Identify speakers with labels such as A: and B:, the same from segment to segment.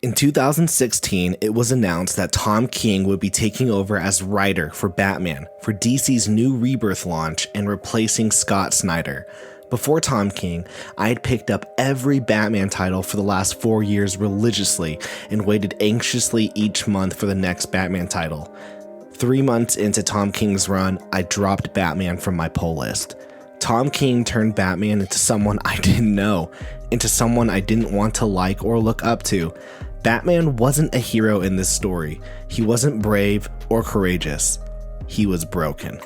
A: In 2016, it was announced that Tom King would be taking over as writer for Batman for DC's new Rebirth launch and replacing Scott Snyder. Before Tom King, I had picked up every Batman title for the last 4 years religiously and waited anxiously each month for the next Batman title. 3 months into Tom King's run, I dropped Batman from my pull list. Tom King turned Batman into someone I didn't know, into someone I didn't want to like or look up to. Batman wasn't a hero in this story. He wasn't brave or courageous. He was broken.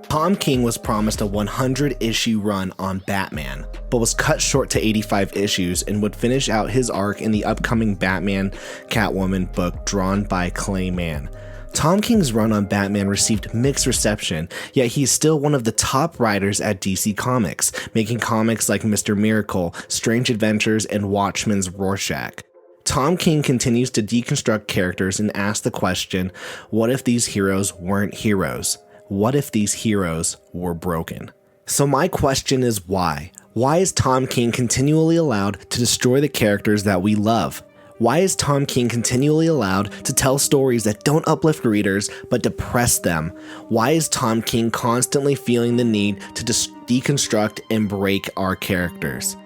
A: Tom King was promised a 100-issue run on Batman, but was cut short to 85 issues and would finish out his arc in the upcoming Batman Catwoman book drawn by Clay Mann. Tom King's run on Batman received mixed reception, yet he's still one of the top writers at DC Comics, making comics like Mr. Miracle, Strange Adventures, and Watchmen's Rorschach. Tom King continues to deconstruct characters and ask the question, what if these heroes weren't heroes? What if these heroes were broken? So my question is why? Why is Tom King continually allowed to destroy the characters that we love? Why is Tom King continually allowed to tell stories that don't uplift readers but depress them? Why is Tom King constantly feeling the need to deconstruct and break our characters?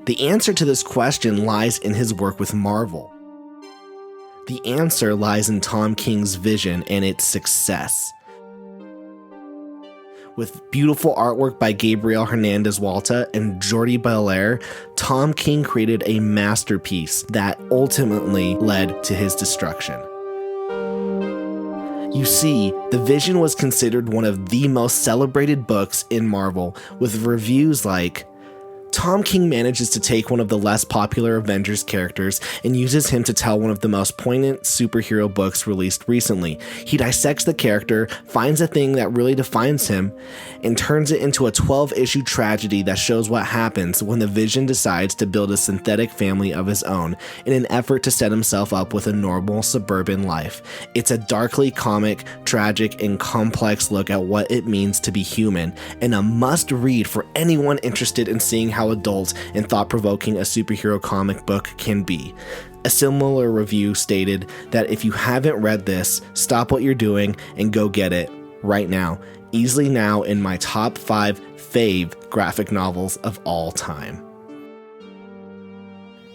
A: The answer to this question lies in his work with Marvel. The answer lies in Tom King's vision and its success. With beautiful artwork by Gabriel Hernandez Walta and Jordi Belair, Tom King created a masterpiece that ultimately led to his destruction. You see, The Vision was considered one of the most celebrated books in Marvel, with reviews like, Tom King manages to take one of the less popular Avengers characters and uses him to tell one of the most poignant superhero books released recently. He dissects the character, finds a thing that really defines him, and turns it into a 12-issue tragedy that shows what happens when the Vision decides to build a synthetic family of his own in an effort to set himself up with a normal suburban life. It's a darkly comic, tragic, and complex look at what it means to be human, and a must-read for anyone interested in seeing how adult and thought-provoking a superhero comic book can be. A similar review stated that if you haven't read this, stop what you're doing and go get it right now. Easily now in my top 5 fave graphic novels of all time.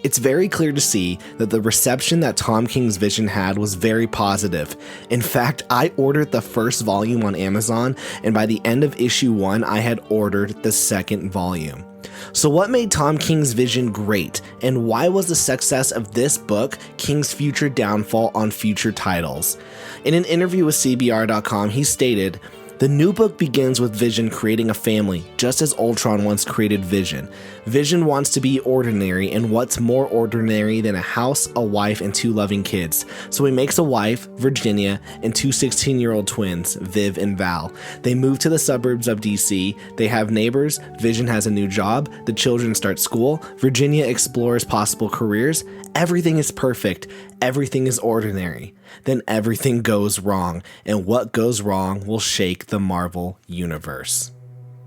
A: It's very clear to see that the reception that Tom King's Vision had was very positive. In fact, I ordered the first volume on Amazon, and by the end of issue 1, I had ordered the second volume. So what made Tom King's Vision great, and why was the success of this book King's future downfall on future titles? In an interview with CBR.com, he stated, "The new book begins with Vision creating a family, just as Ultron once created Vision. Vision wants to be ordinary, and what's more ordinary than a house, a wife, and 2 loving kids? So he makes a wife, Virginia, and 2 16-year-old twins, Viv and Val. They move to the suburbs of DC, they have neighbors, Vision has a new job, the children start school, Virginia explores possible careers. Everything is perfect, everything is ordinary. Then everything goes wrong, and what goes wrong will shake the Marvel Universe."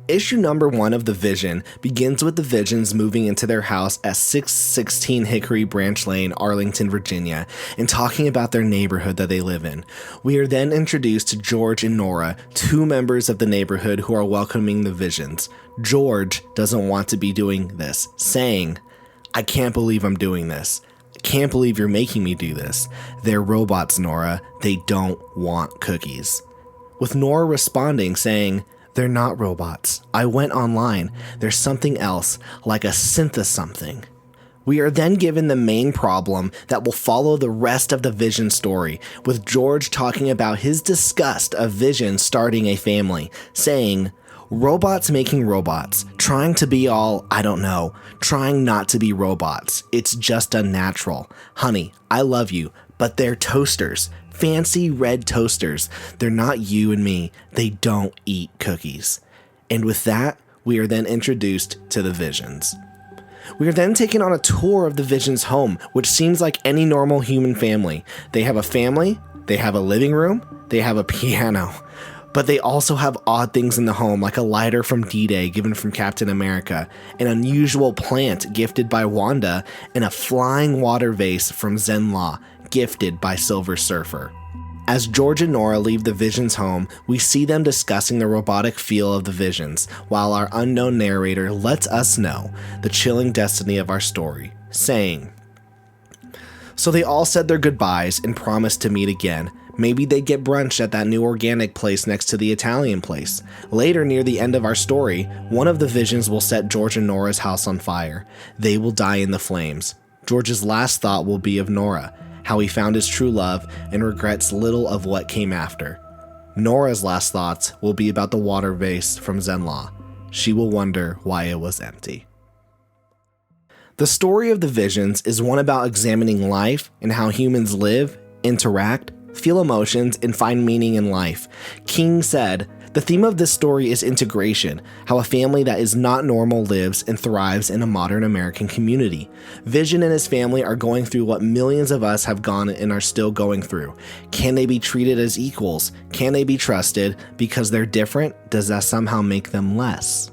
A: Issue number 1 of The Vision begins with the Visions moving into their house at 616 Hickory Branch Lane, Arlington, Virginia, and talking about their neighborhood that they live in. We are then introduced to George and Nora, 2 members of the neighborhood who are welcoming the Visions. George doesn't want to be doing this, saying, "I can't believe I'm doing this. Can't believe you're making me do this. They're robots, Nora. They don't want cookies." With Nora responding saying, "They're not robots. I went online. There's something else, like a synth of something." We are then given the main problem that will follow the rest of the Vision story, with George talking about his disgust of Vision starting a family, saying, "Robots making robots, trying to be all, I don't know, trying not to be robots. It's just unnatural. Honey, I love you, but they're toasters. Fancy red toasters. They're not you and me. They don't eat cookies." And with that, we are then introduced to the Visions. We are then taken on a tour of the Visions' home, which seems like any normal human family. They have a family, they have a living room, they have a piano. But they also have odd things in the home, like a lighter from D-Day given from Captain America, an unusual plant gifted by Wanda, and a flying water vase from Zenn-La, gifted by Silver Surfer. As George and Nora leave the Visions' home, we see them discussing the robotic feel of the Visions, while our unknown narrator lets us know the chilling destiny of our story, saying, "So they all said their goodbyes and promised to meet again. Maybe they'd get brunch at that new organic place next to the Italian place. Later, near the end of our story, one of the Visions will set George and Nora's house on fire. They will die in the flames. George's last thought will be of Nora, how he found his true love and regrets little of what came after. Nora's last thoughts will be about the water vase from Zenn-La. She will wonder why it was empty." The story of the Visions is one about examining life and how humans live, interact, feel emotions, and find meaning in life. King said, "The theme of this story is integration, how a family that is not normal lives and thrives in a modern American community. Vision and his family are going through what millions of us have gone and are still going through. Can they be treated as equals? Can they be trusted? Because they're different, does that somehow make them less?"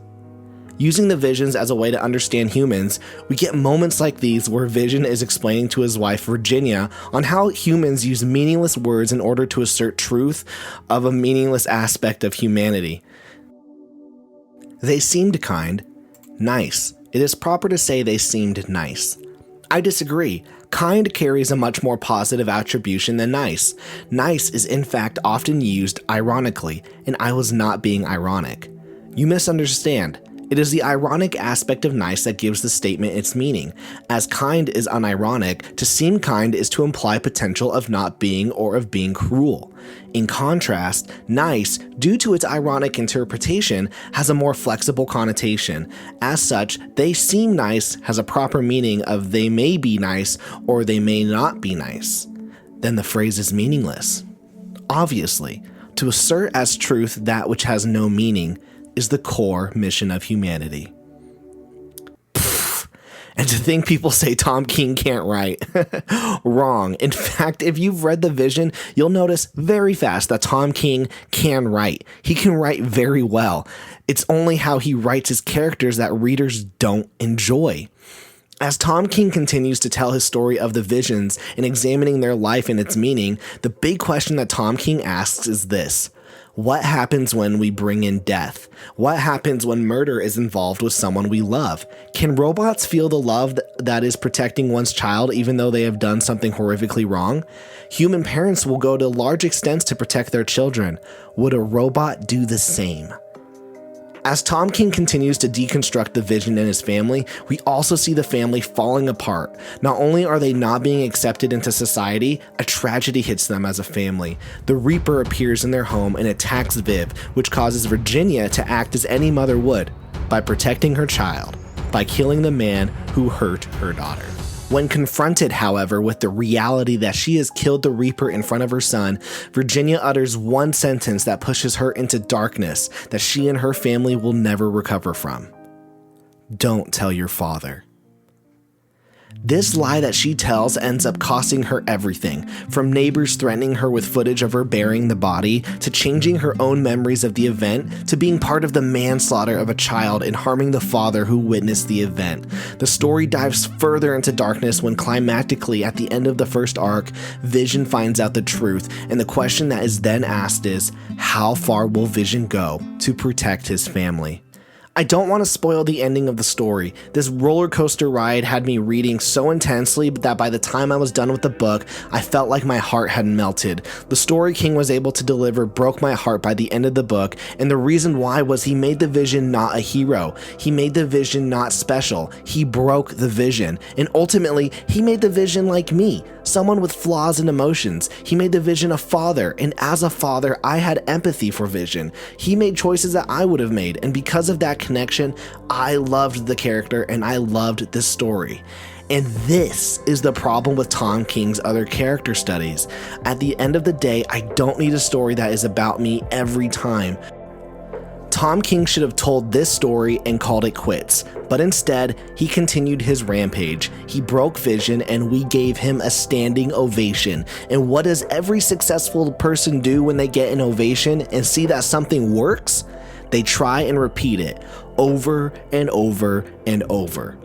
A: Using the Visions as a way to understand humans, we get moments like these where Vision is explaining to his wife Virginia on how humans use meaningless words in order to assert truth of a meaningless aspect of humanity. They seemed kind, nice. It is proper to say they seemed nice. I disagree. Kind carries a much more positive attribution than nice. Nice is in fact often used ironically, and I was not being ironic. You misunderstand. It is the ironic aspect of nice that gives the statement its meaning. As kind is unironic, to seem kind is to imply potential of not being or of being cruel. In contrast, nice, due to its ironic interpretation, has a more flexible connotation. As such, they seem nice has a proper meaning of they may be nice or they may not be nice. Then the phrase is meaningless. Obviously, to assert as truth that which has no meaning is the core mission of humanity. And to think people say Tom King can't write. Wrong. In fact, if you've read The Vision, you'll notice very fast that Tom King can write. He can write very well. It's only how he writes his characters that readers don't enjoy. As Tom King continues to tell his story of the Visions and examining their life and its meaning, the big question that Tom King asks is this: what happens when we bring in death? What happens when murder is involved with someone we love? Can robots feel the love that is protecting one's child even though they have done something horrifically wrong? Human parents will go to large extents to protect their children. Would a robot do the same? As Tom King continues to deconstruct the Vision and his family, we also see the family falling apart. Not only are they not being accepted into society, a tragedy hits them as a family. The Reaper appears in their home and attacks Viv, which causes Virginia to act as any mother would, by protecting her child, by killing the man who hurt her daughter. When confronted, however, with the reality that she has killed the Reaper in front of her son, Virginia utters one sentence that pushes her into darkness that she and her family will never recover from. "Don't tell your father." This lie that she tells ends up costing her everything, from neighbors threatening her with footage of her burying the body, to changing her own memories of the event, to being part of the manslaughter of a child and harming the father who witnessed the event. The story dives further into darkness when climactically at the end of the first arc, Vision finds out the truth, and the question that is then asked is, how far will Vision go to protect his family? I don't want to spoil the ending of the story. This roller coaster ride had me reading so intensely that by the time I was done with the book, I felt like my heart had melted. The story King was able to deliver broke my heart by the end of the book, and the reason why was he made the Vision not a hero. He made the Vision not special. He broke the Vision, and ultimately, he made the Vision like me, someone with flaws and emotions. He made the Vision a father, and as a father, I had empathy for Vision. He made choices that I would have made, and because of that connection, I loved the character and I loved this story. And this is the problem with Tom King's other character studies. At the end of the day, I don't need a story that is about me every time. Tom King should have told this story and called it quits, but instead, he continued his rampage. He broke Vision and we gave him a standing ovation. And what does every successful person do when they get an ovation and see that something works? They try and repeat it over and over and over.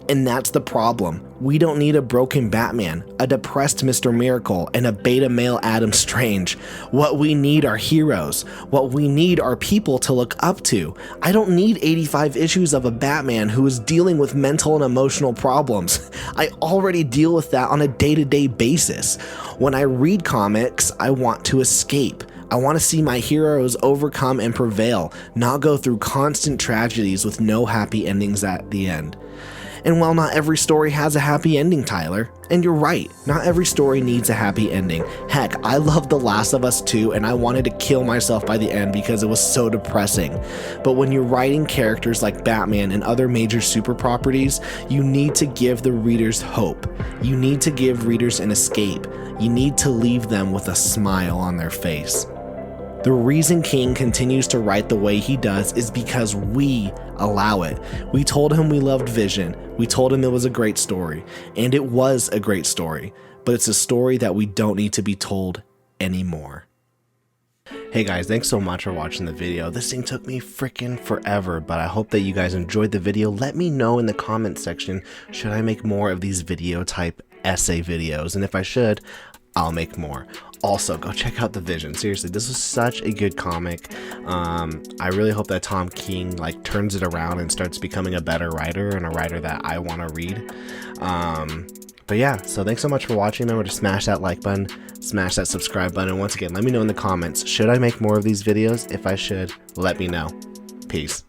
A: And that's the problem. We don't need a broken Batman, a depressed Mr. Miracle, and a beta male Adam Strange. What we need are heroes. What we need are people to look up to. I don't need 85 issues of a Batman who is dealing with mental and emotional problems. I already deal with that on a day-to-day basis. When I read comics, I want to escape. I want to see my heroes overcome and prevail, not go through constant tragedies with no happy endings at the end. And while not every story has a happy ending, Tyler, and you're right, not every story needs a happy ending. Heck, I loved The Last of Us 2 and I wanted to kill myself by the end because it was so depressing. But when you're writing characters like Batman and other major super properties, you need to give the readers hope. You need to give readers an escape. You need to leave them with a smile on their face. The reason King continues to write the way he does is because we allow it. We told him we loved Vision. We told him it was a great story. And it was a great story. But it's a story that we don't need to be told anymore. Hey guys, thanks so much for watching the video. This thing took me freaking forever, but I hope that you guys enjoyed the video. Let me know in the comments section, should I make more of these video type essay videos? And if I should, I'll make more. Also, go check out The Vision. Seriously, this was such a good comic. I really hope that Tom King turns it around and starts becoming a better writer and a writer that I want to read. But yeah, so thanks so much for watching. Remember to smash that like button, smash that subscribe button. And once again, let me know in the comments, should I make more of these videos? If I should, let me know. Peace.